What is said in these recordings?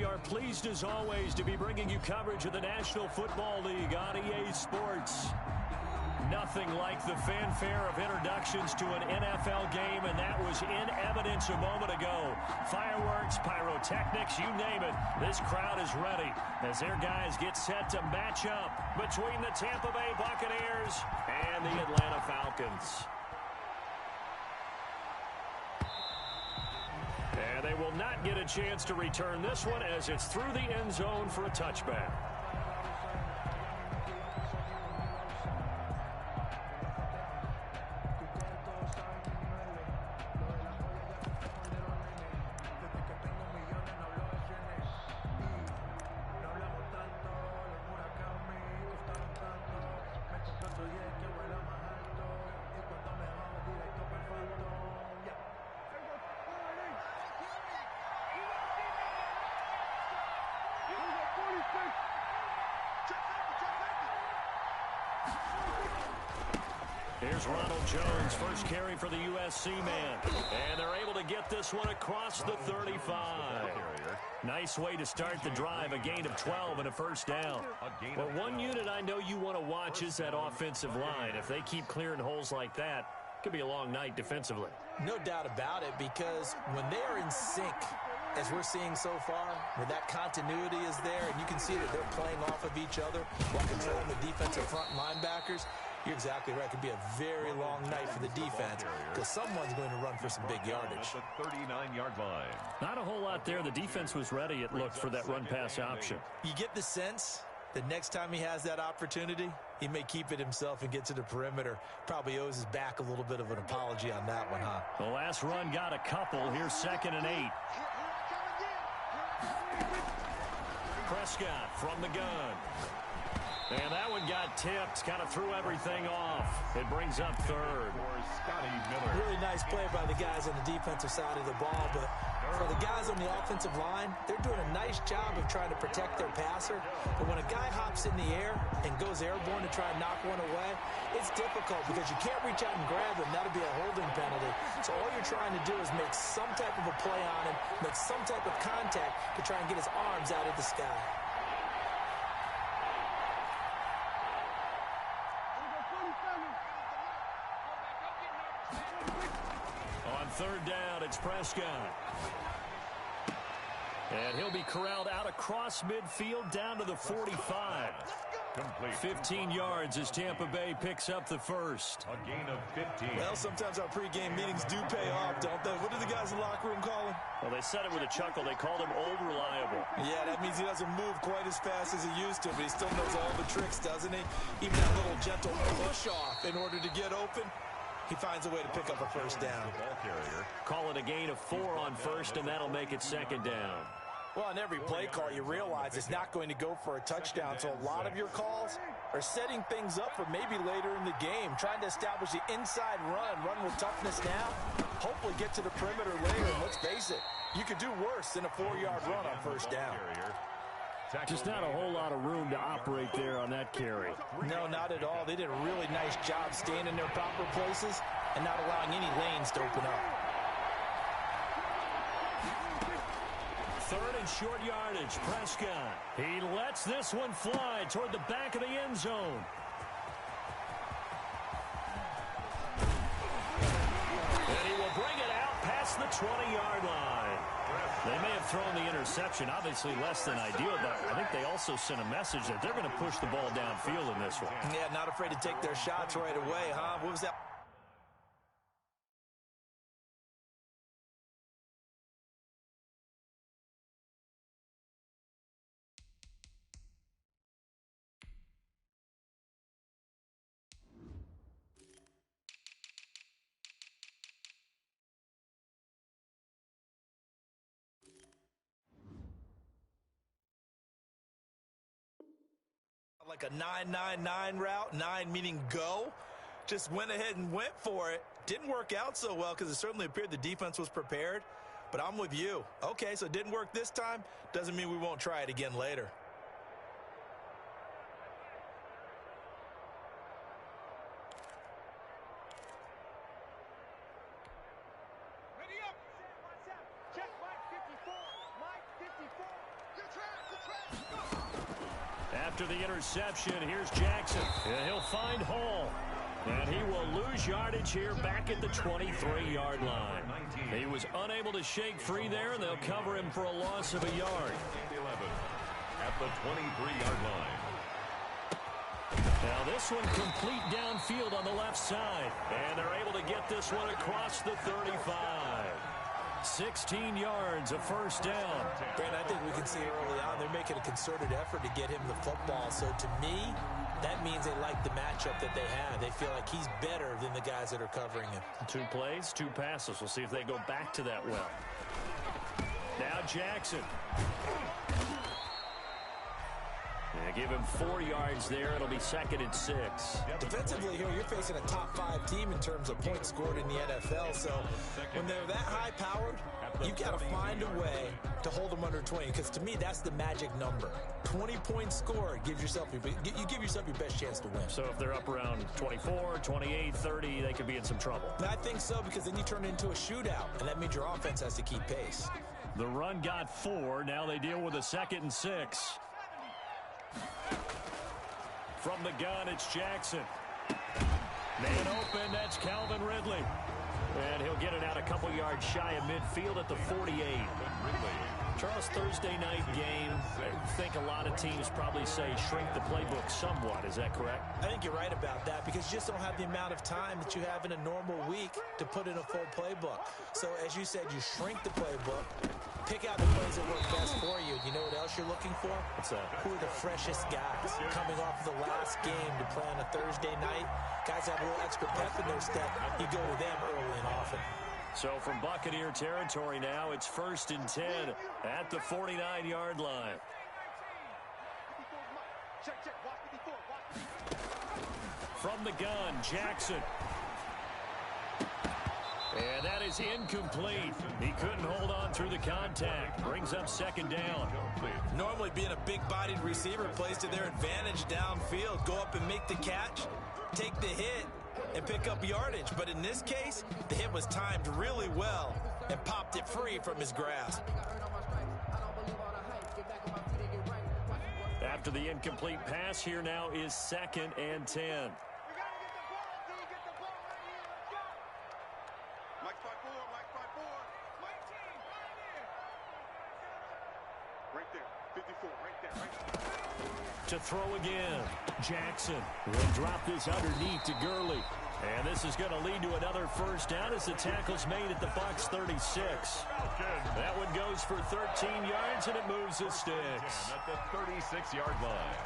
we are pleased as always to be bringing you coverage of the National Football League on EA Sports. Nothing like the fanfare of introductions to an NFL game, and that was in evidence a moment ago. Fireworks, pyrotechnics, you name it. This crowd is ready as their guys get set to match up between the Tampa Bay Buccaneers and the Atlanta Falcons. And they will not get a chance to return this one as it's through the end zone for a touchback. Here's Ronald Jones, first carry for the USC man. And they're able to get this one across the 35. Nice way to start the drive, a gain of 12 and a first down. Well, one unit I know you want to watch is that offensive line. If they keep clearing holes like that, it could be a long night defensively. No doubt about it, because when they are in sync, as we're seeing so far, where that continuity is there, and you can see that they're playing off of each other while controlling the defensive front linebackers, you're exactly right. It could be a very long night for the defense because someone's going to run for some big yardage. The 39-yard line. Not a whole lot there. The defense was ready, it looked, for that run-pass option. You get the sense that next time he has that opportunity, he may keep it himself and get to the perimeter. Probably owes his back a little bit of an apology on that one, huh? The last run got a couple. Here's 2nd and 8. Prescott from the gun. And that one got tipped, kind of threw everything off. It brings up 3rd. Really nice play by the guys on the defensive side of the ball, but for the guys on the offensive line, they're doing a nice job of trying to protect their passer. But when a guy hops in the air and goes airborne to try and knock one away, it's difficult because you can't reach out and grab him. That'll be a holding penalty. So all you're trying to do is make some type of a play on him, make some type of contact to try and get his arms out of the sky. On 3rd down, it's Prescott. And he'll be corralled out across midfield down to the 45. Complete. 15 yards as Tampa Bay picks up the first. A gain of 15. Well, sometimes our pregame meetings do pay off, don't they? What do the guys in the locker room call him? Well, they said it with a chuckle. They called him Old Reliable. Yeah, that means he doesn't move quite as fast as he used to, but he still knows all the tricks, doesn't he? Even that little gentle push-off in order to get open. He finds a way to pick up a first down. Call it a gain of 4 on first, and that'll make it 2nd down. Well, on every play call, you realize it's not going to go for a touchdown, so a lot of your calls are setting things up for maybe later in the game, trying to establish the inside run with toughness now, hopefully get to the perimeter later, and let's face it, you could do worse than a 4-yard run on first down. Just not a whole lot of room to operate there on that carry. No, not at all. They did a really nice job staying in their proper places and not allowing any lanes to open up. 3rd and short yardage, Prescott. He lets this one fly toward the back of the end zone. And he will bring it out past the 20-yard line. They may have thrown the interception, obviously less than ideal, but I think they also sent a message that they're going to push the ball downfield in this one. Yeah, not afraid to take their shots right away, huh? What was that? Like a 9-9-9 route, 9 meaning go. Just went ahead and went for it. Didn't work out so well because it certainly appeared the defense was prepared. But I'm with you. Okay, so it didn't work this time. Doesn't mean we won't try it again later. After the interception, here's Jackson. And he'll find Hall. And he will lose yardage here back at the 23-yard line. He was unable to shake free there, and they'll cover him for a loss of a yard. 11 at the 23-yard line. Now this one complete downfield on the left side. And they're able to get this one across the 35. 16 yards, a first down. Brandon, I think we can see early on they're making a concerted effort to get him the football. So to me, that means they like the matchup that they have. They feel like he's better than the guys that are covering him. 2 plays, 2 passes. We'll see if they go back to that well. Now Jackson. Yeah, give him 4 yards there. It'll be 2nd and 6. Defensively here, you're facing a top 5 team in terms of points scored in the NFL. So when they're that high-powered, you got to find a way to hold them under 20. Because to me, that's the magic number. 20 points scored gives yourself you give yourself your best chance to win. So if they're up around 24, 28, 30, they could be in some trouble. I think so, because then you turn it into a shootout, and that means your offense has to keep pace. The run got 4. Now they deal with a 2nd and 6. From the gun, it's Jackson. Man open, that's Calvin Ridley. And he'll get it out a couple yards shy of midfield at the 48. Charles, Thursday night game, I think a lot of teams probably say shrink the playbook somewhat. Is that correct? I think you're right about that, because you just don't have the amount of time that you have in a normal week to put in a full playbook. So as you said, you shrink the playbook, pick out the plays that work best for you. You know what else you're looking for? What's that? Who are the freshest guys coming off of the last game to play on a Thursday night? Guys have a little extra pep in their step. You go to them early and often. So from Buccaneer territory now, it's 1st and 10 at the 49-yard line. From the gun, Jackson. And that is incomplete. He couldn't hold on through the contact. Brings up 2nd down. Normally being a big-bodied receiver plays to their advantage downfield. Go up and make the catch, take the hit, and pick up yardage. But in this case, the hit was timed really well and popped it free from his grasp. After the incomplete pass, here now is 2nd and 10. To throw again, Jackson will drop this underneath to Gurley. And this is going to lead to another first down as the tackle's made at the Bucs 36. That one goes for 13 yards, and it moves the sticks. At the 36-yard line.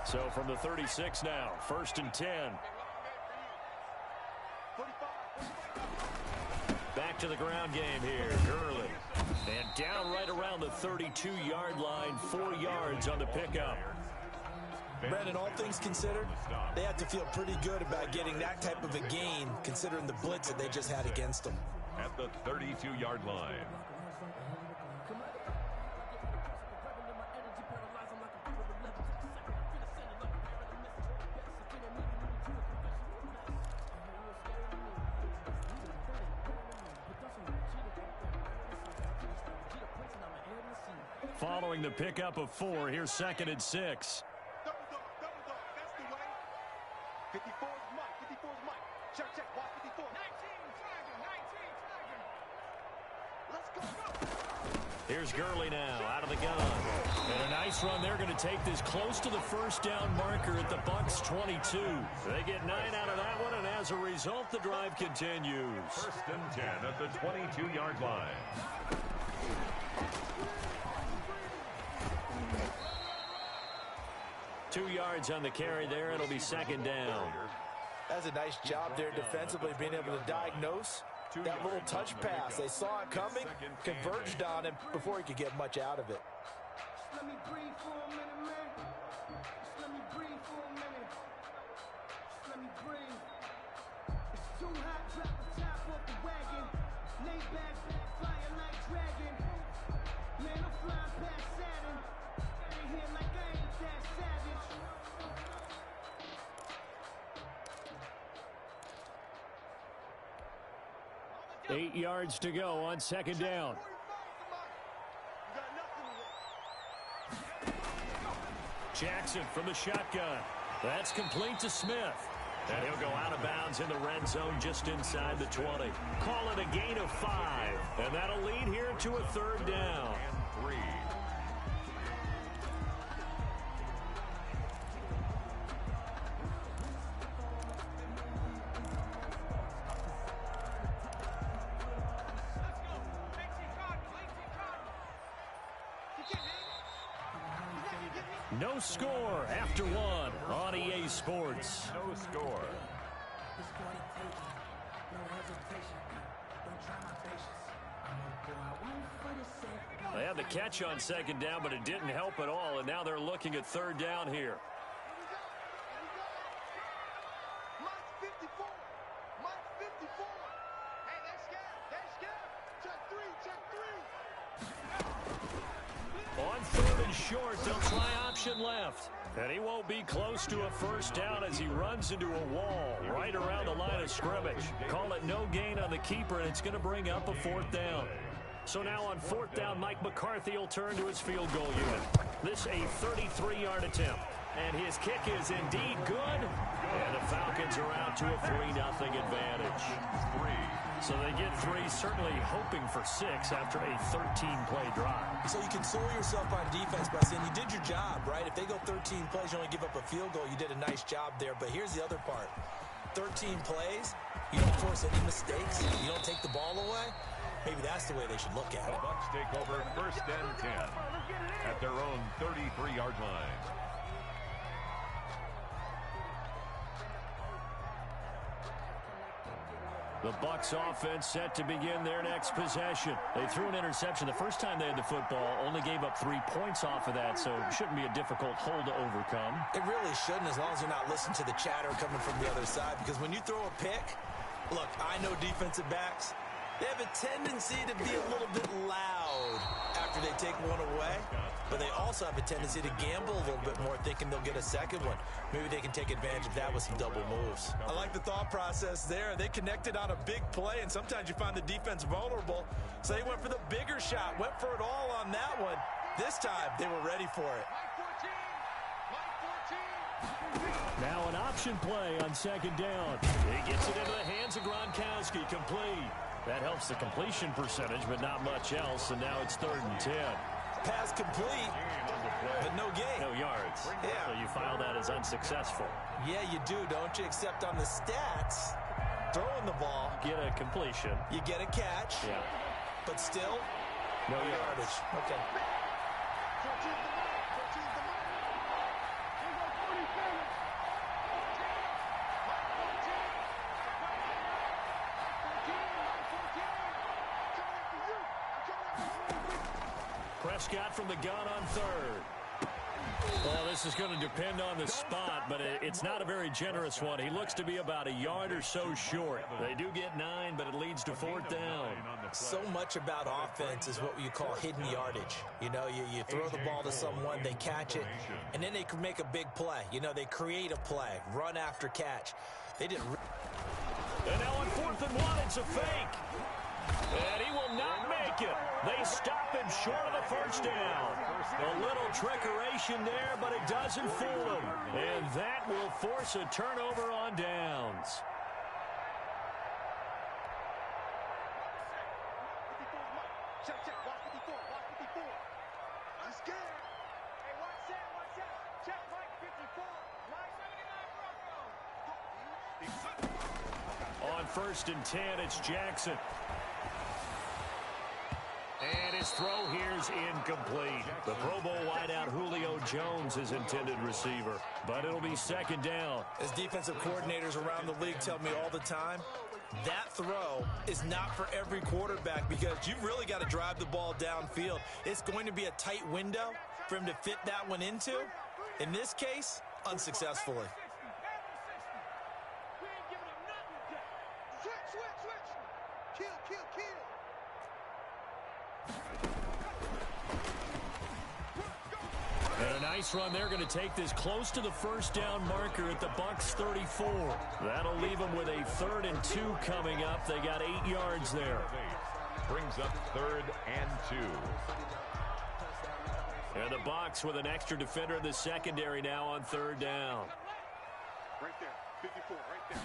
So from the 36 now, 1st and 10. Back to the ground game here, Gurley. And down right around the 32-yard line, 4 yards on the pickup. Brandon, all things considered, they have to feel pretty good about getting that type of a gain, considering the blitz that they just had against them. At the 32-yard line. Following the pickup of 4, here's 2nd and 6. Here's Gurley now, out of the gun. And a nice run. They're going to take this close to the first down marker at the Bucs 22. They get 9 out of that one, and as a result, the drive continues. 1st and 10 at the 22-yard line. Two yards on the carry there. It'll be 2nd down. That's a nice job there defensively, being able to diagnose that little touch pass. They saw it coming, converged on him before he could get much out of it. Let me breathe for a minute, man. Just let me breathe for a minute. Just let me breathe. It's too hot, drop the top off the wagon. Lay back, fire like dragon. Man, I'm flying past Saturn. They here like I ain't that savage. 8 yards to go on 2nd down. Jackson from the shotgun. That's complete to Smith. And he'll go out of bounds in the red zone just inside the 20. Call it a gain of 5. And that'll lead here to a third down. And 3. No score after 1 on EA Sports. No score. They had the catch on second down, but it didn't help at all, and now they're looking at third down here. On third and short, they'll try option left. And he won't be close to a first down as he runs into a wall right around the line of scrimmage. Call it no gain on the keeper, and it's going to bring up a fourth down. So now on fourth down, Mike McCarthy will turn to his field goal unit. This a 33-yard attempt. And his kick is indeed good. And the Falcons are out to a 3-0 advantage. 3. So they get 3, certainly hoping for 6 after a 13-play drive. So you console yourself on defense by saying you did your job, right? If they go 13 plays, you only give up a field goal, you did a nice job there. But here's the other part. 13 plays, you don't force any mistakes, you don't take the ball away. Maybe that's the way they should look at it. The Bucs take over first and 10 at their own 33-yard line. The Bucs offense set to begin their next possession. They threw an interception the first time they had the football, only gave up 3 points off of that, so it shouldn't be a difficult hole to overcome. It really shouldn't, as long as you're not listening to the chatter coming from the other side, because when you throw a pick, look, I know defensive backs, they have a tendency to be a little bit loud after they take one away, but they also have a tendency to gamble a little bit more, thinking they'll get a second one. Maybe they can take advantage of that with some double moves. I like the thought process there. They connected on a big play, and sometimes you find the defense vulnerable, so they went for the bigger shot, went for it all on that one. This time, they were ready for it. Now an option play on second down. He gets it into the hands of Gronkowski, complete. That helps the completion percentage, but not much else, and now it's 3rd and 10. Pass complete, but no gain. No yards. Yeah. So you file that as unsuccessful. Yeah, you do, don't you? Except on the stats, throwing the ball. Get a completion. You get a catch. Yeah. But still, no yardage. Okay. Prescott from the gun on third. Well, this is going to depend on the spot, but it's not a very generous one. He looks to be about a yard or so short. They do get 9, but it leads to 4th down. So much about offense is what you call hidden yardage. You know, you throw the ball to someone, they catch it, and then they can make a big play. You know, they create a play, run after catch. They didn't. And now on 4th and 1, it's a fake. And he will not make it. They stop him short of the first down. A little trickeration there, but it doesn't fool him. And that will force a turnover on downs. On 1st and 10, it's Jackson. And his throw here's incomplete. The Pro Bowl wideout Julio Jones is intended receiver, but it'll be 2nd down. As defensive coordinators around the league tell me all the time, that throw is not for every quarterback because you've really got to drive the ball downfield. It's going to be a tight window for him to fit that one into. In this case, unsuccessfully. And a nice run. They're going to take this close to the first down marker at the Bucs 34. That'll leave them with a 3rd and 2 coming up. They got 8 yards there. Brings up 3rd and 2. And the Bucs with an extra defender in the secondary now on third down. Right there, 54, right there.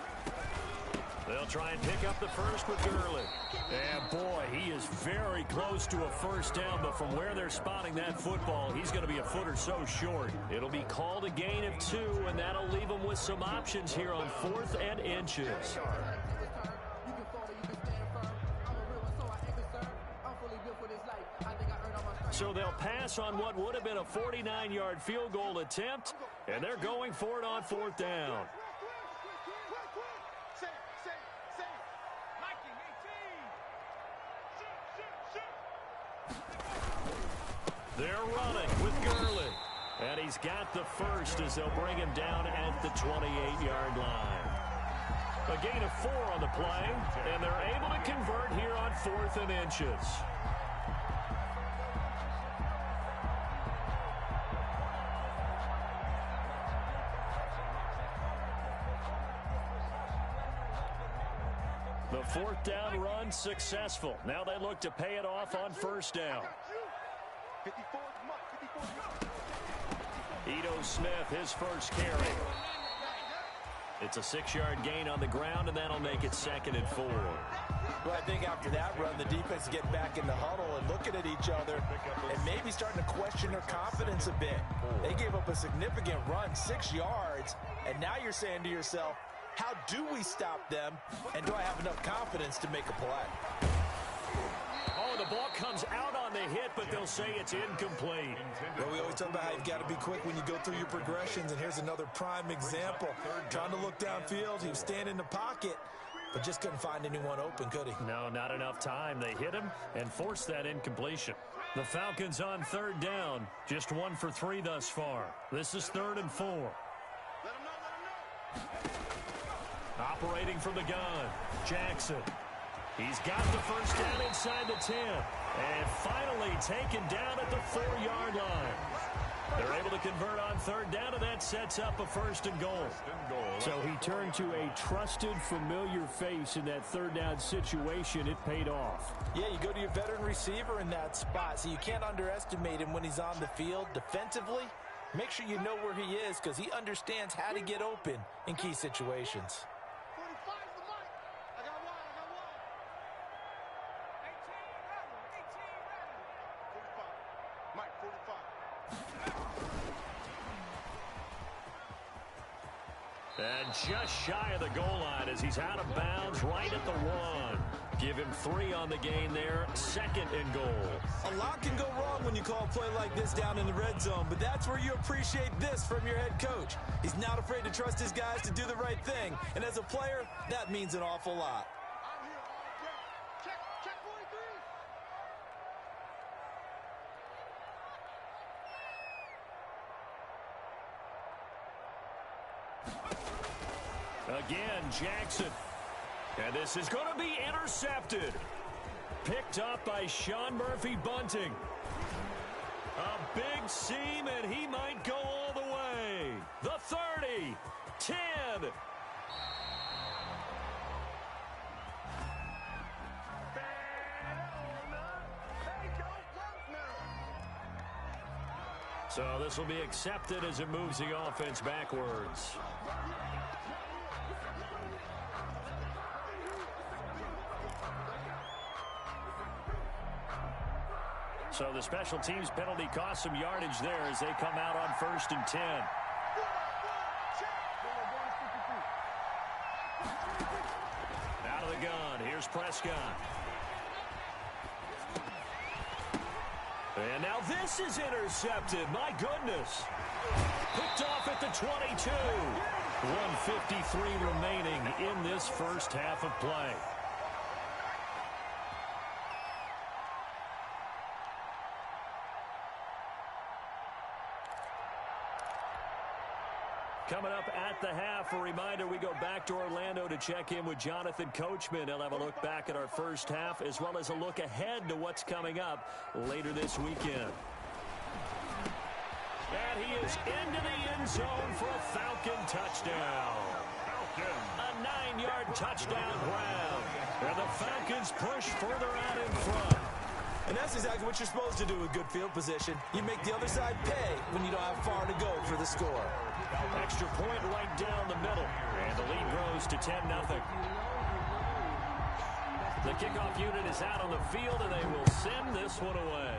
They'll try and pick up the first with Gurley. And boy, he is very close to a first down, but from where they're spotting that football, he's going to be a foot or so short. It'll be called a gain of 2, and that'll leave him with some options here on 4th and inches. So they'll pass on what would have been a 49-yard field goal attempt, and they're going for it on 4th down. They're running with Gurley. And he's got the first as they'll bring him down at the 28-yard line. A gain of 4 on the play, and they're able to convert here on 4th and inches. The 4th down run successful. Now they look to pay it off on first down. 54, Ito Smith, his first carry. It's a 6-yard gain on the ground, and that'll make it 2nd and 4. Well, I think after that run, the defense get back in the huddle and looking at each other and maybe starting to question their confidence a bit. They gave up a significant run, 6 yards, and now you're saying to yourself, how do we stop them, and do I have enough confidence to make a play? Oh, the ball comes out on the hit, but they'll say it's incomplete. Well, we always talk about how you've got to be quick when you go through your progressions, and here's another prime example. Trying to look downfield, he was standing in the pocket, but just couldn't find anyone open, could he? No, not enough time. They hit him and forced that incompletion. The Falcons on 3rd down, just 1 for 3 thus far. This is 3rd and 4. Let him know. Operating from the gun, Jackson. He's got the first down inside the 10. And finally taken down at the 4-yard line. They're able to convert on 3rd down, and that sets up a 1st and goal. So he turned to a trusted, familiar face in that 3rd down situation. It paid off. Yeah, you go to your veteran receiver in that spot, so you can't underestimate him when he's on the field. Defensively, make sure you know where he is because he understands how to get open in key situations. And just shy of the goal line as he's out of bounds right at the 1. Give him 3 on the gain there, 2nd and goal. A lot can go wrong when you call a play like this down in the red zone, but that's where you appreciate this from your head coach. He's not afraid to trust his guys to do the right thing, and as a player, that means an awful lot. I'm here all day. Check 43. Again, Jackson. And this is going to be intercepted. Picked up by Sean Murphy-Bunting. A big seam, and he might go all the way. The 30, 10. So this will be accepted as it moves the offense backwards. So the special teams penalty cost some yardage there as they come out on 1st and 10. Out of the gun, here's Prescott. And now this is intercepted. My goodness. Picked off at the 22. 1:53 remaining in this first half of play. Coming up at the half, a reminder, we go back to Orlando to check in with Jonathan Coachman. He'll have a look back at our first half as well as a look ahead to what's coming up later this weekend. And he is into the end zone for a Falcon touchdown. A 9-yard touchdown grab. And the Falcons push further out in front. And that's exactly what you're supposed to do with good field position. You make the other side pay when you don't have far to go for the score. Extra point right down the middle. And the lead grows to 10-0. The kickoff unit is out on the field, and they will send this one away.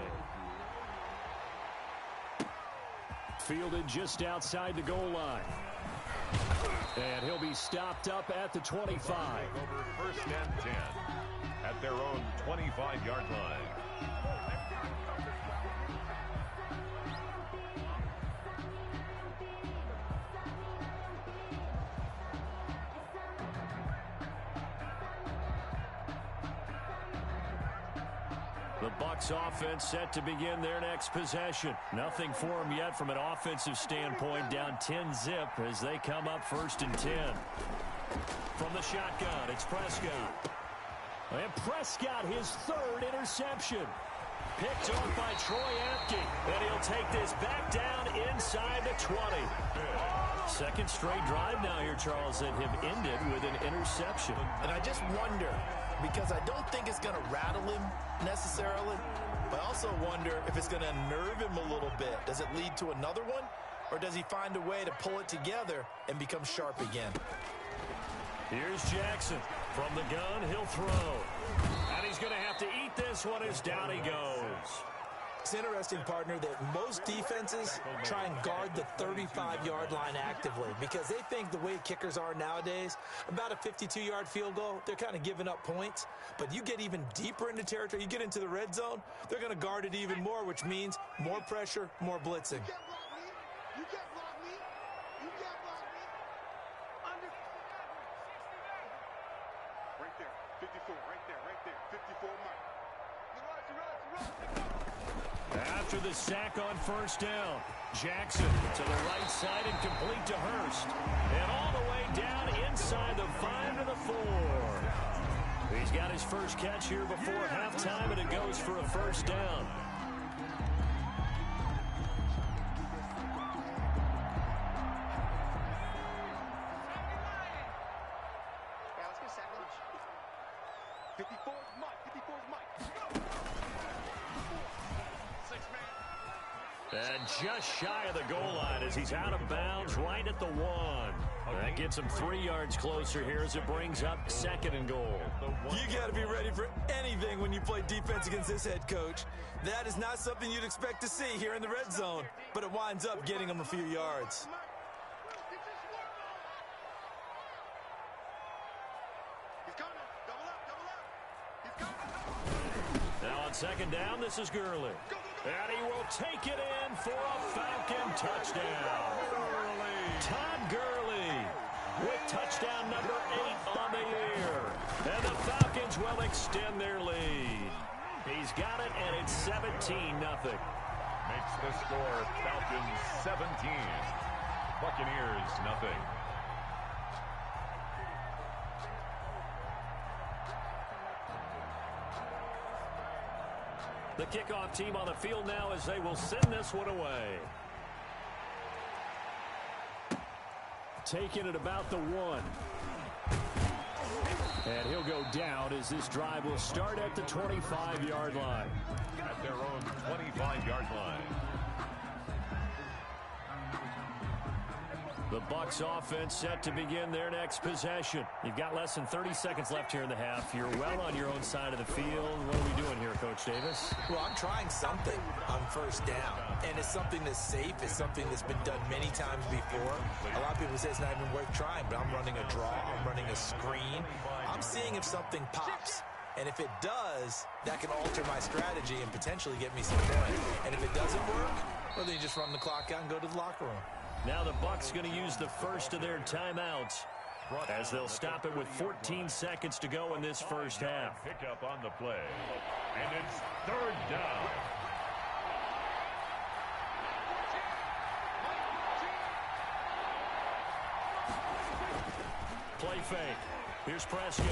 Fielded just outside the goal line. And he'll be stopped up at the 25. Over first and 10 at their own 25-yard line. The Bucs offense set to begin their next possession. Nothing for them yet from an offensive standpoint. Down 10-zip as they come up 1st and 10. From the shotgun, it's Prescott. And Prescott, his 3rd interception. Picked off by Troy Apke. And he'll take this back down inside the 20. 2nd straight drive now here, Charles, that have ended with an interception. And I just wonder, because I don't think it's going to rattle him necessarily, but I also wonder if it's going to unnerve him a little bit. Does it lead to another one, or does he find a way to pull it together and become sharp again? Here's Jackson. From the gun, he'll throw. And he's going to have to eat this one as down he goes. It's interesting, partner, that most defenses try and guard the 35-yard line actively because they think the way kickers are nowadays, about a 52-yard field goal, they're kind of giving up points. But you get even deeper into territory, you get into the red zone, they're going to guard it even more, which means more pressure, more blitzing. You can't block me. You can't block me. Right there. 54. Right there. 54 mark. After the sack on 1st down, Jackson to the right side and complete to Hurst. And all the way down inside the 5 to the 4. He's got his first catch here before halftime, and it goes for a 1st down. Yeah, let's get a sack lunch. 54 is Mike. 54 is Mike. And just shy of the goal line as he's out of bounds right at the 1. That gets him 3 yards closer here as it brings up 2nd and goal. You got to be ready for anything when you play defense against this head coach. That is not something you'd expect to see here in the red zone, but it winds up getting him a few yards. He's coming. Double up. He's coming. Now on 2nd down, this is Gurley. And he will take it in for a Falcon touchdown. Todd Gurley with touchdown number 8 on the year. And the Falcons will extend their lead. He's got it, and it's 17-0. Makes the score Falcons 17. Buccaneers nothing. The kickoff team on the field now as they will send this one away. Taking it about the 1. And he'll go down as this drive will start at the 25-yard line. At their own 25-yard line. The Bucs offense set to begin their next possession. You've got less than 30 seconds left here in the half. You're well on your own side of the field. What are we doing here, Coach Davis? Well, I'm trying something on 1st down, and it's something that's safe. It's something that's been done many times before. A lot of people say it's not even worth trying, but I'm running a draw. I'm running a screen. I'm seeing if something pops. And if it does, that can alter my strategy and potentially get me some points. And if it doesn't work, well, then you just run the clock out and go to the locker room. Now the Bucs going to use the first of their timeouts as they'll stop it with 14 seconds to go in this first half. Pick up on the play. And it's 3rd down. Play fake. Here's Prescott.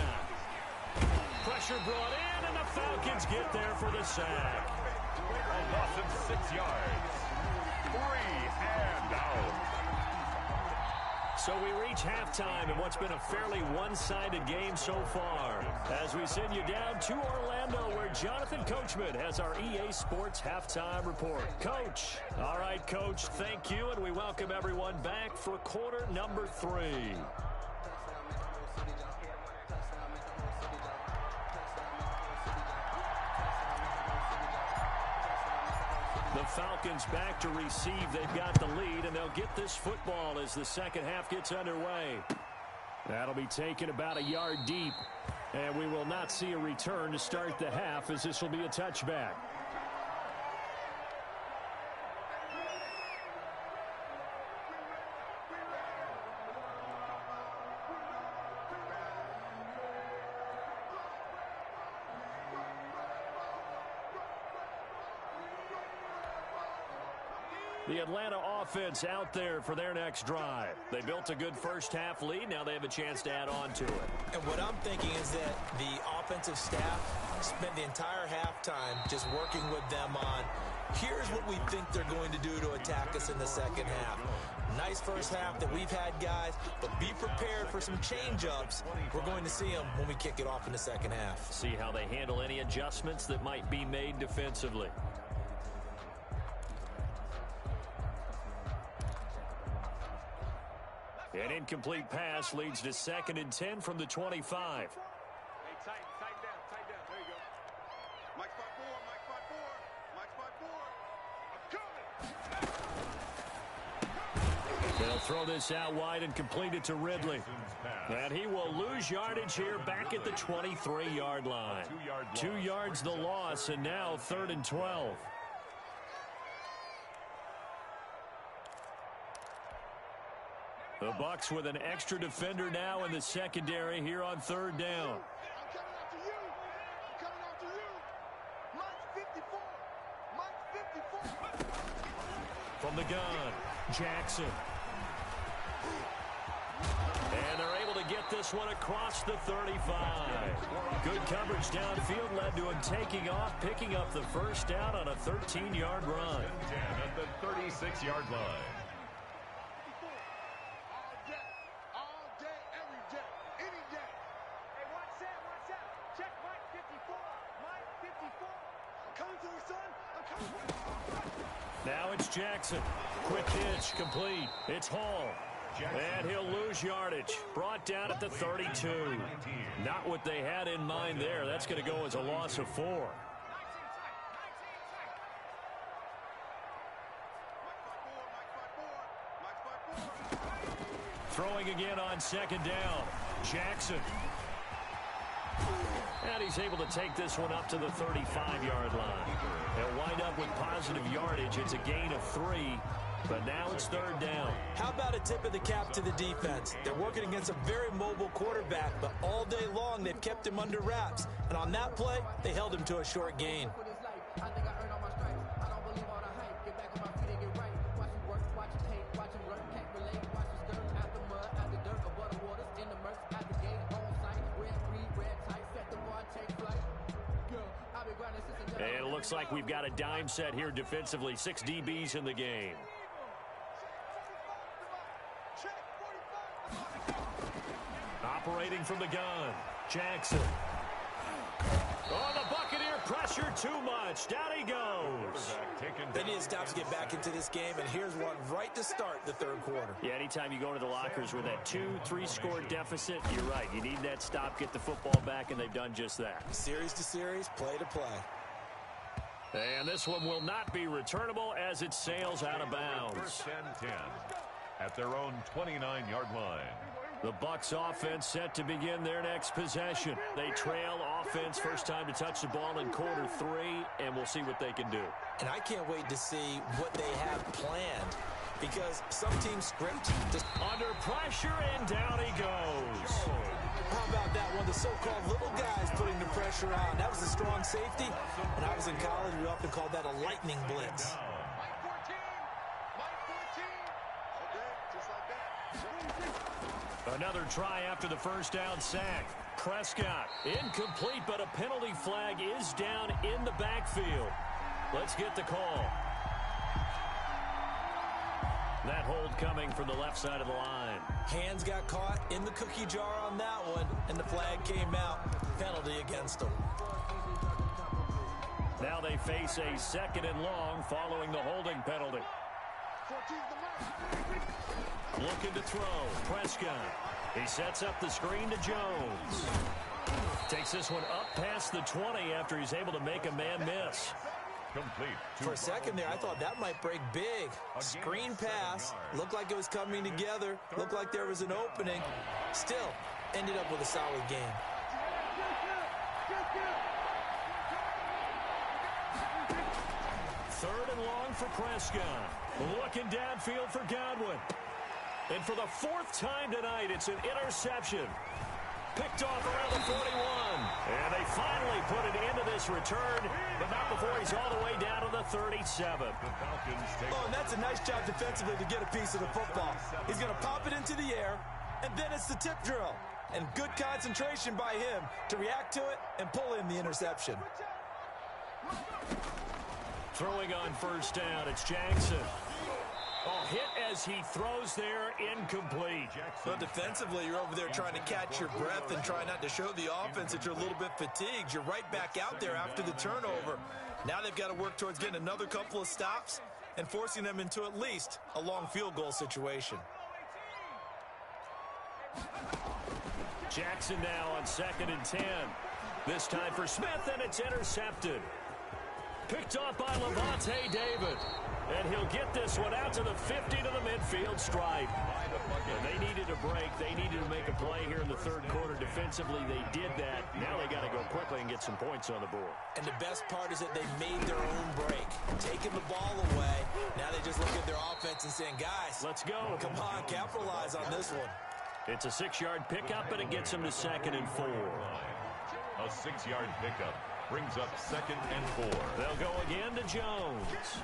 Pressure brought in, and the Falcons get there for the sack. A loss of 6 yards. 3 and out. So we reach halftime in what's been a fairly one-sided game so far. As we send you down to Orlando, where Jonathan Coachman has our EA Sports halftime report. Coach. All right, Coach, thank you, and we welcome everyone back for quarter number 3. The Falcons back to receive. They've got the lead, and they'll get this football as the second half gets underway. That'll be taken about a yard deep, and we will not see a return to start the half, as this will be a touchback. The Atlanta offense out there for their next drive. They built a good first half lead. Now they have a chance to add on to it. And what I'm thinking is that the offensive staff spent the entire halftime just working with them on, here's what we think they're going to do to attack us in the second half. Nice first half that we've had, guys, but be prepared for some change-ups. We're going to see them when we kick it off in the second half. See how they handle any adjustments that might be made defensively. An incomplete pass leads to 2nd and 10 from the 25. Hey, tighten down. There you go. Mike 5-4, Mike 5-4, Mike 5-4. I'm coming. They'll throw this out wide and complete it to Ridley. And he will lose yardage here back at the 23-yard line. 2 yards the loss, and now 3rd and 12. The Bucs with an extra defender now in the secondary here on 3rd down. I'm coming after you. I'm coming after you. Mike 54. Mike 54. From the gun, Jackson. And they're able to get this one across the 35. Good coverage downfield led to him taking off, picking up the first down on a 13-yard run. 10 at the 36-yard line. Now it's Jackson. Quick hitch, complete. It's Hall. And he'll lose yardage. Brought down at the 32. Not what they had in mind there. That's going to go as a loss of 4. Throwing again on 2nd down. Jackson. And he's able to take this one up to the 35-yard line. They'll wind up with positive yardage. It's a gain of 3, but now it's 3rd down. How about a tip of the cap to the defense? They're working against a very mobile quarterback, but all day long they've kept him under wraps. And on that play, they held him to a short gain. And it looks like we've got a dime set here defensively. 6 DBs in the game. Operating from the gun, Jackson. Oh, the Buccaneer pressure too much. Down he goes. They need to stop to get back into this game, and here's one right to start the 3rd quarter. Yeah, anytime you go to the lockers with that 2-3 score deficit, you're right. You need that stop, get the football back, and they've done just that. Series to series, play to play. And this one will not be returnable as it sails out of bounds. 1st and 10 at their own 29-yard line. The Bucs offense set to begin their next possession. They trail offense, first time to touch the ball in quarter 3, and we'll see what they can do. And I can't wait to see what they have planned, because some teams script just under pressure, and down he goes. How about that one? The so-called little guys putting the pressure on. That was a strong safety. When I was in college, we often called that a lightning blitz. Another try after the first down sack. Prescott, incomplete, but a penalty flag is down in the backfield. Let's get the call. That hold coming from the left side of the line. Hands got caught in the cookie jar on that one, and the flag came out. Penalty against them. Now they face a 2nd and long following the holding penalty. Looking to throw. Prescott. He sets up the screen to Jones. Takes this one up past the 20 after he's able to make a man miss. Complete. For a second there, I thought that might break big. Screen pass. Looked like it was coming together. Looked like there was an opening. Still, ended up with a solid game. Third and long for Prescott. Looking downfield for Godwin. And for the 4th time tonight, it's an interception. Picked off around the 41. And they finally put it into this return, but not before he's all the way down to the 37. Oh, and that's a nice job defensively to get a piece of the football. He's going to pop it into the air, and then it's the tip drill. And good concentration by him to react to it and pull in the interception. Throwing on first down, it's Jackson. Oh, hit as he throws there, incomplete. But defensively, you're over there trying to catch your breath and try not to show the offense that you're a little bit fatigued. You're right back out there after the turnover. Now they've got to work towards getting another couple of stops and forcing them into at least a long field goal situation. Jackson now on 2nd and 10. This time for Smith, and it's intercepted. Picked off by Levante David. And he'll get this one out to the 50 to the midfield stripe. And they needed a break. They needed to make a play here in the 3rd quarter. Defensively, they did that. Now they got to go quickly and get some points on the board. And the best part is that they made their own break. Taking the ball away. Now they just look at their offense and saying, guys, let's go. Come on, capitalize on this one. It's a 6-yard pickup, and it gets them to 2nd and 4. A 6-yard pickup brings up 2nd and 4. They'll go again to Jones.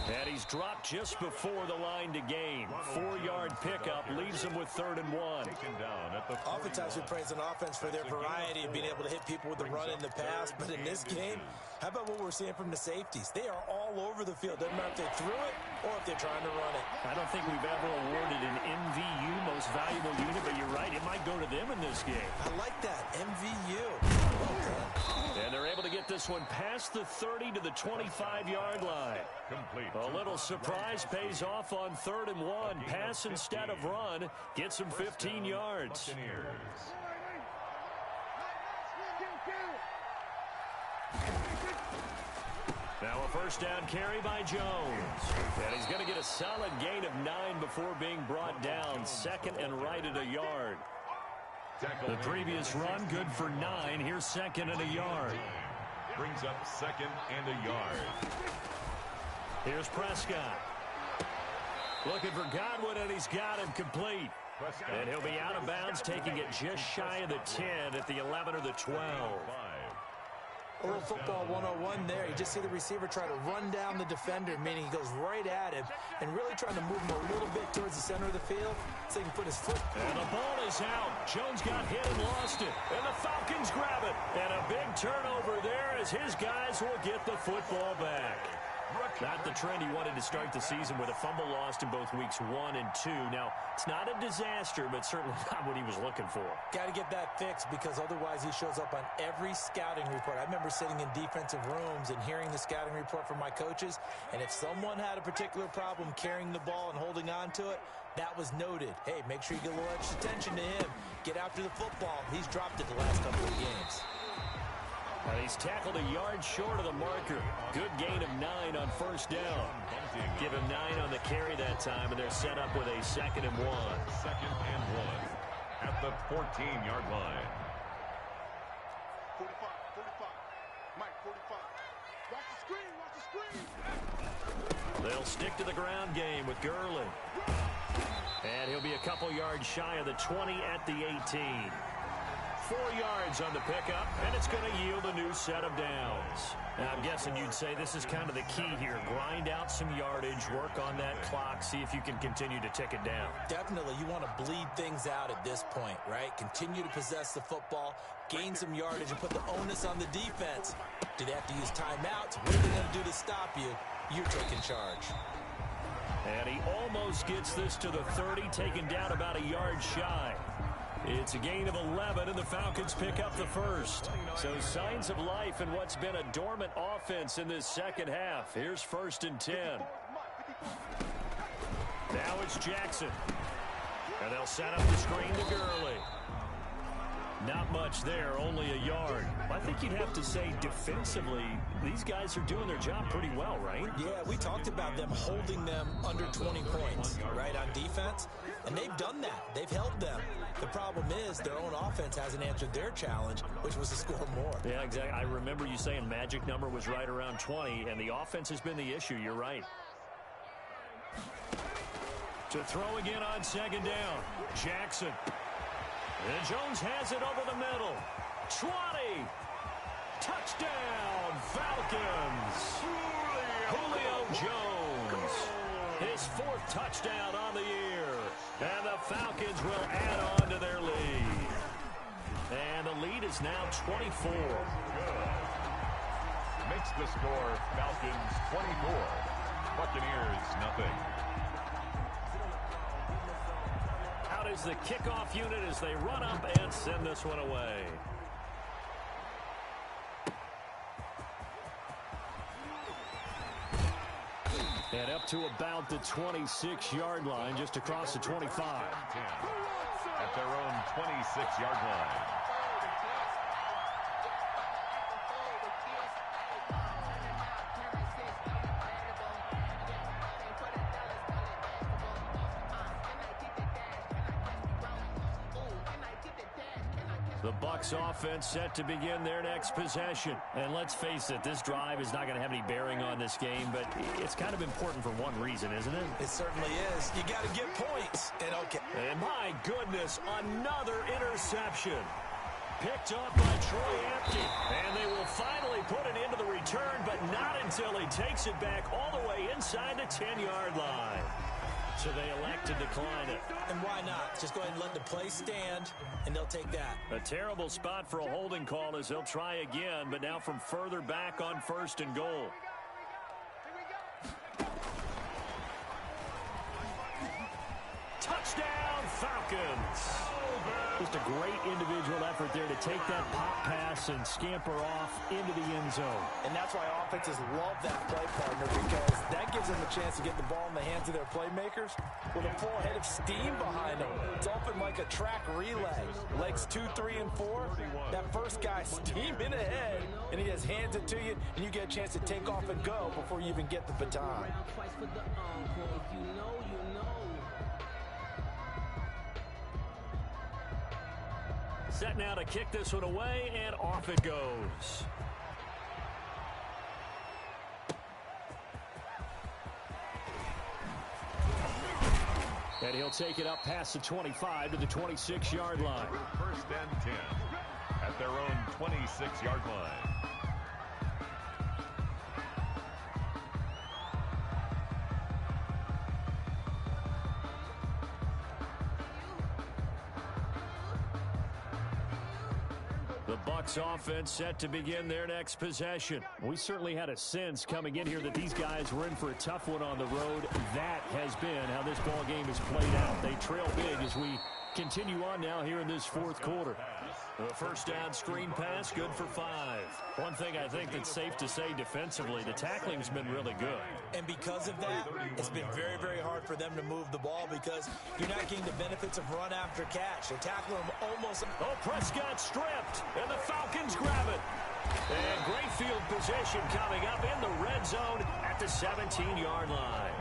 And he's dropped just before the line to gain. 4-yard pickup leaves him with 3rd and 1. Oftentimes we praise an offense for their variety of being able to hit people with the run in the pass. But in this game, how about what we're seeing from the safeties? They are all over the field. Doesn't matter if they threw it or if they're trying to run it. I don't think we've ever awarded an MVU, most valuable unit, but you're right. It might go to them in this game. I like that. MVU. And they're able to get this one past the 30 to the 25-yard line. Complete. A little surprise pays off on 3rd and 1. Pass instead of run. Gets him 15 yards. Now a first down carry by Jones. And he's going to get a solid gain of 9 before being brought down. 2nd and right at a yard. The previous run, good for 9. Here's 2nd and a yard. Brings up 2nd and a yard. Here's Prescott. Looking for Godwin, and he's got him complete. And he'll be out of bounds, taking it just shy of the 10 at the 11 or the 12. A little football 101 there. You just see the receiver try to run down the defender, meaning he goes right at him and really trying to move him a little bit towards the center of the field so he can put his foot. And the ball is out. Jones got hit and lost it. And the Falcons grab it. And a big turnover there as his guys will get the football back. Not the trend he wanted to start the season with a fumble lost in both weeks 1 and 2. Now, it's not a disaster, but certainly not what he was looking for. Got to get that fixed because otherwise he shows up on every scouting report. I remember sitting in defensive rooms and hearing the scouting report from my coaches, and if someone had a particular problem carrying the ball and holding on to it, that was noted. Hey, make sure you get a little extra attention to him. Get after the football. He's dropped it the last couple of games. And he's tackled a yard short of the marker. Good gain of 9 on first down. Give him 9 on the carry that time, and they're set up with a 2nd and 1. 2nd and 1 at the 14-yard line. 45, 45. Mike, 45. Watch the screen, watch the screen. They'll stick to the ground game with Gurley. And he'll be a couple yards shy of the 20 at the 18. 4 yards on the pickup, and it's going to yield a new set of downs. Now, I'm guessing you'd say this is kind of the key here. Grind out some yardage, work on that clock, see if you can continue to tick it down. Definitely, you want to bleed things out at this point, right? Continue to possess the football, gain some yardage, and put the onus on the defense. Do they have to use timeouts? What are they going to do to stop you? you're taking charge. And he almost gets this to the 30, taken down about a yard shy. It's a gain of 11, and the Falcons pick up the first. So signs of life in what's been a dormant offense in this second half. Here's 1st and 10. Now it's Jackson. And they'll set up the screen to Gurley. Not much there, only a yard. I think you'd have to say defensively, these guys are doing their job pretty well, right? Yeah, we talked about them holding them under 20 points, right, on defense. And they've done that. They've held them. The problem is their own offense hasn't answered their challenge, which was to score more. Yeah, exactly. I remember you saying magic number was right around 20, and the offense has been the issue. You're right. To throw again on 2nd down. Jackson. And Jones has it over the middle. 20. Touchdown, Falcons. Julio Jones. His 4th touchdown on the year. And the Falcons will add on to their lead. And the lead is now 24. Good. Makes the score Falcons 24. Buccaneers nothing. Out is the kickoff unit as they run up and send this one away. And up to about the 26-yard line, just across the 25. 10 at their own 26-yard line. The Bucs offense set to begin their next possession. And let's face it, this drive is not going to have any bearing on this game, but it's kind of important for one reason, isn't it? It certainly is. You got to get points. And my goodness, another interception. Picked up by Troy Apke. And they will finally put it into the return, but not until he takes it back all the way inside the 10-yard line. So they elect to decline it. And why not? Just go ahead and let the play stand, and they'll take that. A terrible spot for a holding call as they'll try again, but now from further back on 1st and goal. Touchdown, Falcons. Just a great individual effort there to take that pop pass and scamper off into the end zone. And that's why offenses love that play partner, because that gives them a chance to get the ball in the hands of their playmakers with a full head of steam behind them. It's often like a track relay. Legs 2, 3, and 4. That first guy steaming ahead, and he just hands it to you, and you get a chance to take off and go before you even get the baton. Set now to kick this one away, and off it goes. And he'll take it up past the 25 to the 26-yard line. 1st and 10 at their own 26-yard line. The Bucs offense set to begin their next possession. We certainly had a sense coming in here that these guys were in for a tough one on the road. That has been how this ball game has played out. They trail big as we continue on now here in this 4th quarter. The 1st down screen pass, good for 5. One thing I think that's safe to say defensively, the tackling's been really good. And because of that, it's been very, very hard for them to move the ball because you're not getting the benefits of run after catch. They're tackling them almost. Oh, Prescott stripped, and the Falcons grab it. And great field position coming up in the red zone at the 17-yard line.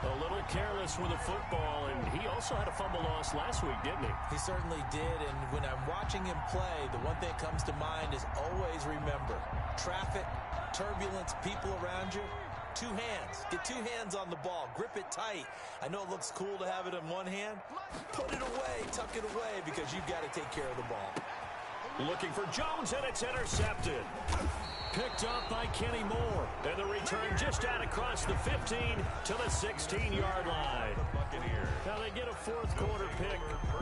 A little careless with the football, and he also had a fumble loss last week, didn't he? He certainly did, and when I'm watching him play, the one thing that comes to mind is always remember, traffic, turbulence, people around you, 2 hands. Get 2 hands on the ball. Grip it tight. I know it looks cool to have it in one hand. Put it away, tuck it away, because you've got to take care of the ball. Looking for Jones, and it's intercepted. Picked up by Kenny Moore. And the return just out across the 15 to the 16-yard line. Now they get a 4th quarter pick.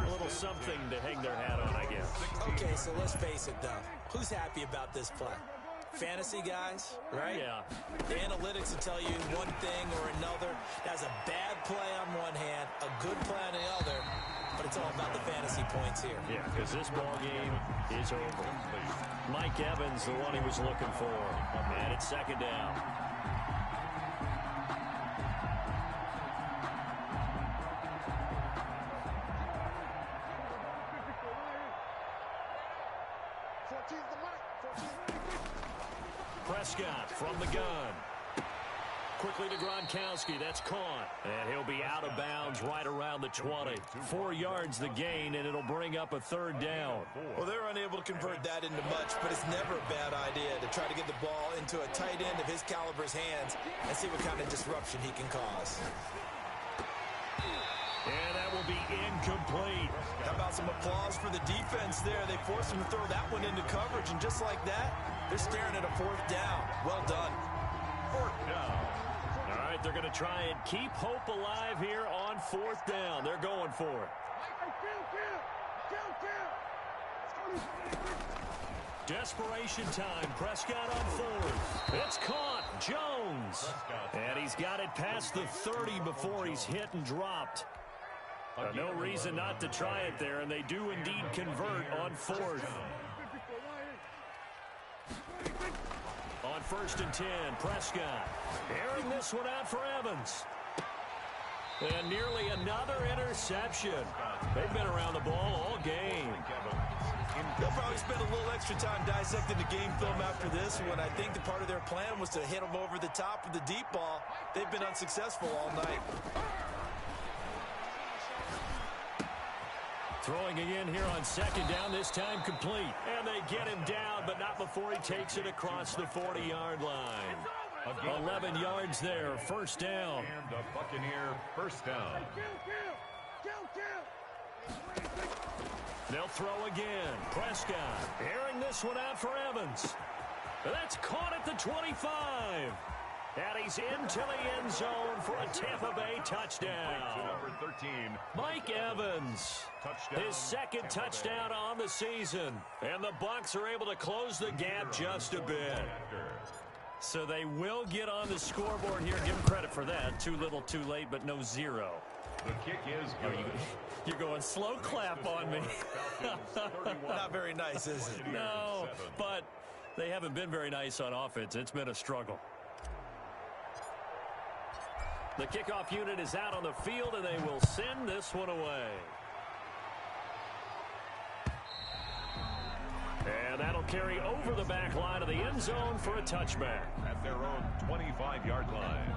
A little something to hang their hat on, I guess. Okay, so let's face it, though. Who's happy about this play? fantasy guys, right? Yeah. The analytics will tell you one thing or another. That's a bad play on one hand, a good play on the other, but it's all about the fantasy points here. Yeah, because this ball game is over. Mike Evans, the one he was looking for. And it's second down. Prescott from the gun. Quickly to Gronkowski. That's caught. And he'll be out of bounds right around the 20. 4 yards the gain, and it'll bring up a third down. Well, they're unable to convert that into much, but it's never a bad idea to try to get the ball into a tight end of his caliber's hands and see what kind of disruption he can cause. And that will be incomplete. How about some applause for the defense there? They forced him to throw that one into coverage, and just like that, they're staring at a fourth down. Well done. Fourth down. All right, they're going to try and keep hope alive here on fourth down. They're going for it. Desperation time. Prescott on fourth. It's caught. Jones. And he's got it past the 30 before he's hit and dropped. No reason not to try it there, and they do indeed convert on fourth. On 1st and 10, Prescott airing this one out for Evans. And nearly another interception. They've been around the ball all game. They'll probably spend a little extra time dissecting the game film after this one. I think the part of their plan was to hit them over the top with the deep ball. They've been unsuccessful all night. Throwing again here on second down, this time complete. And they get him down, but not before he takes it across the 40-yard line. 11 yards there, first down. And the Buccaneer first down. They'll throw again. Prescott airing this one out for Evans. That's caught at the 25. And he's into the end zone for a Tampa Bay touchdown. Number 13. Mike Evans, his second touchdown on the season. And the Bucs are able to close the gap just a bit. So they will get on the scoreboard here. Give them credit for that. Too little, too late, but no zero. The kick is good. You're going slow clap on me. Not very nice, is it? No, but they haven't been very nice on offense. It's been a struggle. The kickoff unit is out on the field, and they will send this one away. And that'll carry over the back line of the end zone for a touchback. At their own 25-yard line.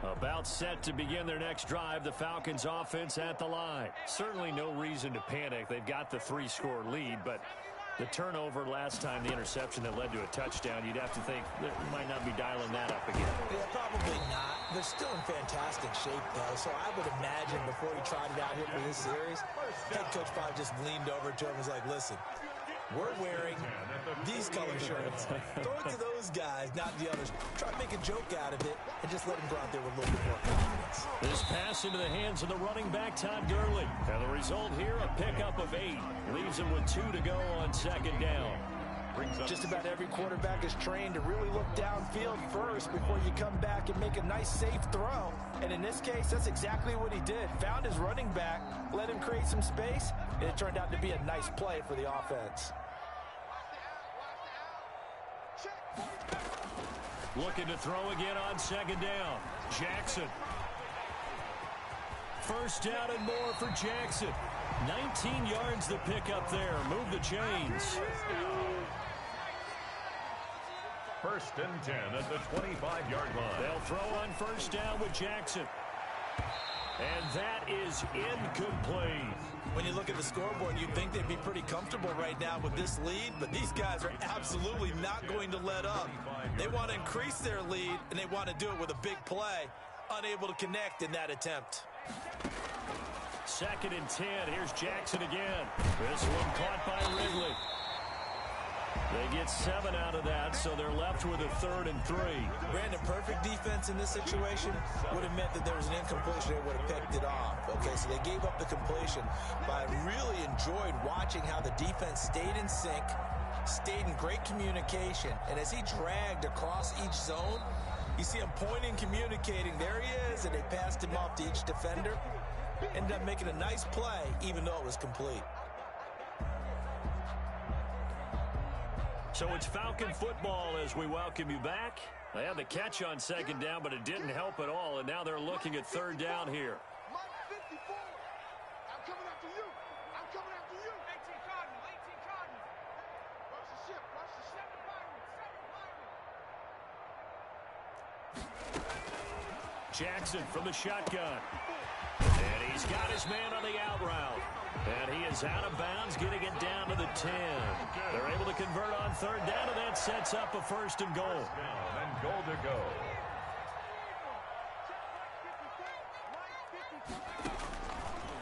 About set to begin their next drive, the Falcons offense at the line. Certainly no reason to panic. They've got the 3-score lead, but the turnover last time, the interception that led to a touchdown, you'd have to think they might not be dialing that up again. Yeah, probably not. They're still in fantastic shape, though, so I would imagine before he tried it out here for this series, head coach probably just leaned over to him and was like, listen, we're wearing these color shirts. Throw it to those guys, not the others. Try to make a joke out of it and just let them go out there with a little bit more confidence. This pass into the hands of the running back, Todd Gurley. And the result here, a pickup of 8. Leaves him with 2 to go on second down. Just about every quarterback is trained to really look downfield first before you come back and make a nice, safe throw. And in this case, that's exactly what he did. Found his running back, let him create some space, and it turned out to be a nice play for the offense. Looking to throw again on second down. Jackson. First down and more for Jackson. 19 yards the pickup there. Move the chains. First and 10 at the 25-yard line. They'll throw on first down with Jackson. And that is incomplete. When you look at the scoreboard, you'd think they'd be pretty comfortable right now with this lead, but these guys are absolutely not going to let up. They want to increase their lead, and they want to do it with a big play. Unable to connect in that attempt. Second and 10. Here's Jackson again. This one caught by Ridley. They They get 7 out of that, so they're left with a 3rd and 3. Brandon, perfect defense in this situation would have meant that there was an incompletion. They would have picked it off. Okay, so they gave up the completion. But I really enjoyed watching how the defense stayed in sync, stayed in great communication. And as he dragged across each zone, you see him pointing, communicating. There he is, and they passed him off to each defender. Ended up making a nice play, even though it was complete. So it's Falcon football as we welcome you back. They had the catch on 2nd down, but it didn't help at all, and now they're looking at 3rd down here. Mike 54. I'm coming after you. I'm coming after you. 18 Cardinal. 18 Cardinal. Watch the ship. Watch the ship. 7 Byron. Jackson from the shotgun. And he's got his man on the out route. And he is out of bounds, getting it down to the 10. They're able to convert on 3rd down, and that sets up a 1st and goal. And goal to go.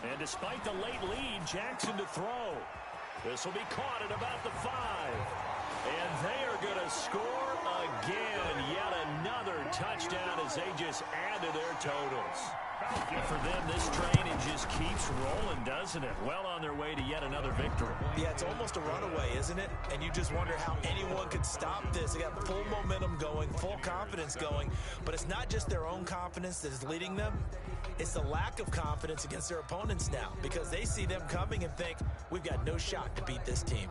And despite the late lead, Jackson to throw. This will be caught at about the 5. And they are going to score again. Yet another touchdown as they just add to their totals. And for them, this train, it just keeps rolling, doesn't it? Well on their way to yet another victory. Yeah, it's almost a runaway, isn't it? And you just wonder how anyone could stop this. They got full momentum going, full confidence going. But it's not just their own confidence that is leading them. It's the lack of confidence against their opponents now, because they see them coming and think, we've got no shot to beat this team.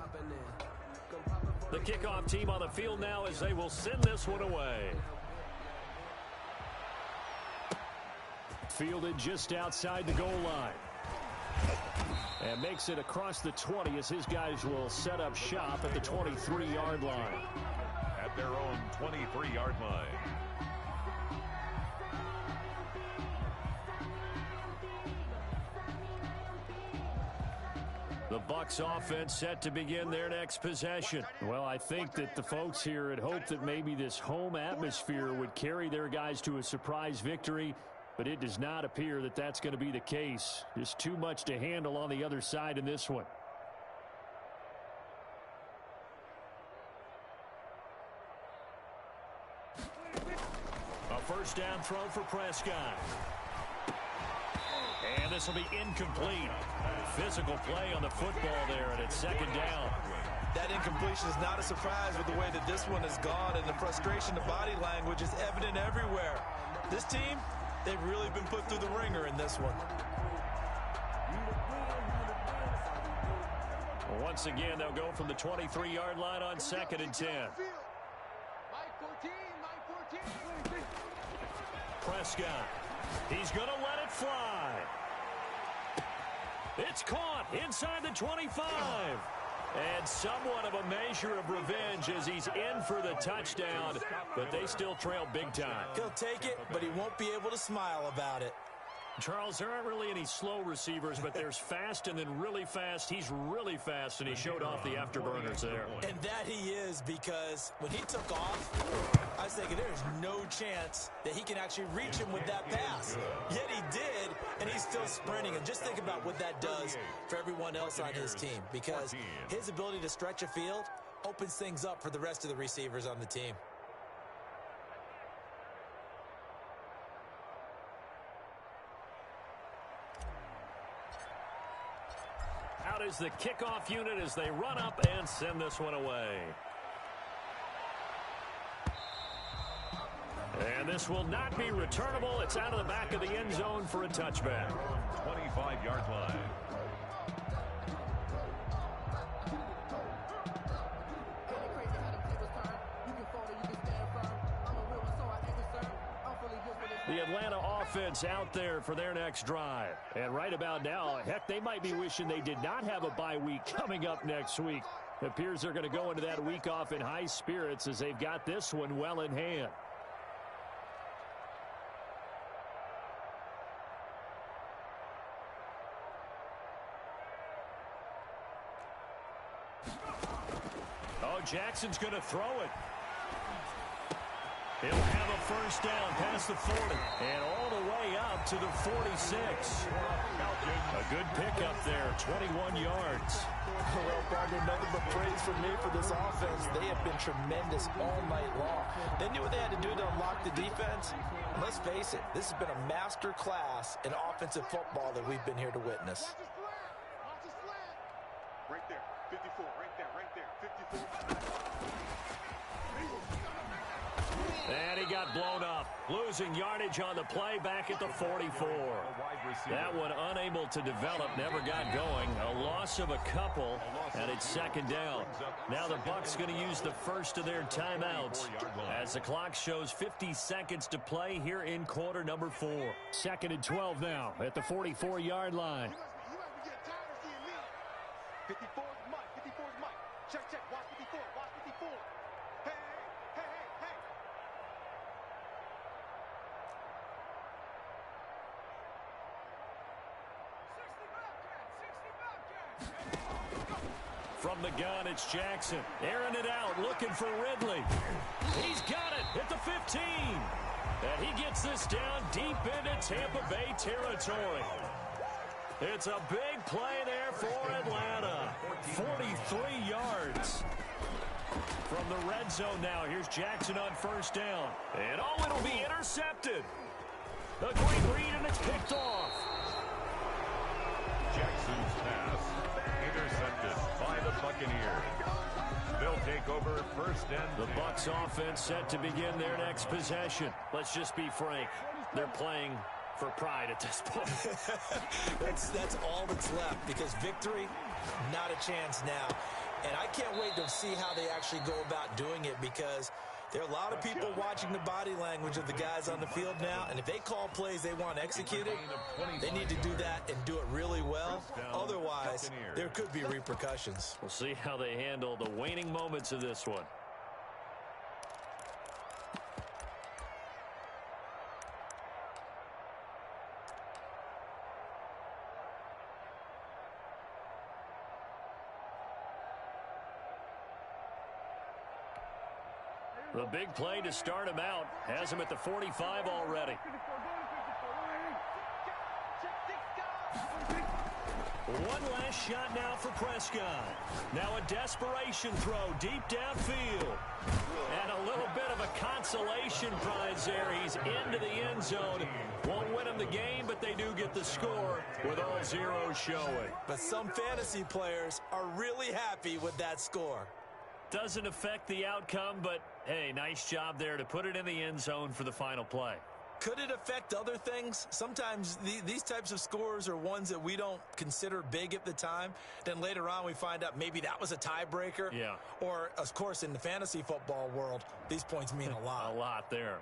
The kickoff team on the field now as they will send this one away. Fielded just outside the goal line. And makes it across the 20 as his guys will set up shop at the 23-yard line. At their own 23-yard line. The Bucs offense set to begin their next possession. Well, I think that the folks here had hoped that maybe this home atmosphere would carry their guys to a surprise victory, but it does not appear that that's going to be the case. Just too much to handle on the other side in this one. A 1st down throw for Prescott. And this will be incomplete. Physical play on the football there, and it's 2nd down. That incompletion is not a surprise with the way that this one has gone, and the frustration, the body language is evident everywhere. This team, they've really been put through the ringer in this one. Once again, they'll go from the 23-yard line on 2nd and 10. Prescott. He's going to let it fly. It's caught inside the 25. And somewhat of a measure of revenge as he's in for the touchdown, but they still trail big time. He'll take it, but he won't be able to smile about it. Charles, there aren't really any slow receivers, but there's fast and then really fast. He's really fast, and he showed off the afterburners there. And that he is, because when he took off, I was thinking there's no chance that he can actually reach him with that pass. Yet he did, and he's still sprinting. And just think about what that does for everyone else on his team, because his ability to stretch a field opens things up for the rest of the receivers on the team. Out is the kickoff unit as they run up and send this one away. And this will not be returnable. It's out of the back of the end zone for a touchback. 25-yard line. The Atlanta offense out there for their next drive. And right about now, heck, they might be wishing they did not have a bye week coming up next week. It appears they're going to go into that week off in high spirits as they've got this one well in hand. Oh, Jackson's going to throw it. He'll have a first down past the 40 and all the way up to the 46. A good pickup there, 21 yards. Well, partner, nothing but praise for me for this offense. They have been tremendous all night long. They knew what they had to do to unlock the defense. And let's face it, this has been a master class in offensive football that we've been here to witness. Watch his flag. Right there, 54, right there, 54. And he got blown up, losing yardage on the play back at the 44. That one unable to develop, never got going. A loss of a couple, and it's second down. Now the Bucs going to use the first of their timeouts as the clock shows 50 seconds to play here in quarter number 4. 2nd and 12 now at the 44-yard line. You must be getting tired of seeing me. 54 is Mike, 54 is Mike. Check, watch 54, watch 54. Hey. From the gun, it's Jackson. Airing it out, looking for Ridley. He's got it at the 15. And he gets this down deep into Tampa Bay territory. It's a big play there for Atlanta. 43 yards. From the red zone now, here's Jackson on first down. And it'll be intercepted. A great read, and it's picked off. Jackson's pass intercepted by the Buccaneers. They'll take over first and The Bucs offense set to begin their next possession. Let's just be frank. They're playing for pride at this point. That's all that's left, because victory, not a chance now. And I can't wait to see how they actually go about doing it, because there are a lot of people watching the body language of the guys on the field now, and if they call plays they want executed, they need to do that and do it really well. Otherwise, there could be repercussions. We'll see how they handle the waning moments of this one. The big play to start him out has him at the 45 already. One last shot now for Prescott. Now a desperation throw deep downfield. And a little bit of a consolation prize there. He's into the end zone. Won't win him the game, but they do get the score with all zeros showing. But some fantasy players are really happy with that score. Doesn't affect the outcome, but hey, nice job there to put it in the end zone for the final play. Could it affect other things? Sometimes these types of scores are ones that we don't consider big at the time. Then later on we find out maybe that was a tiebreaker. Yeah. Or, of course, in the fantasy football world, these points mean a lot. A lot there.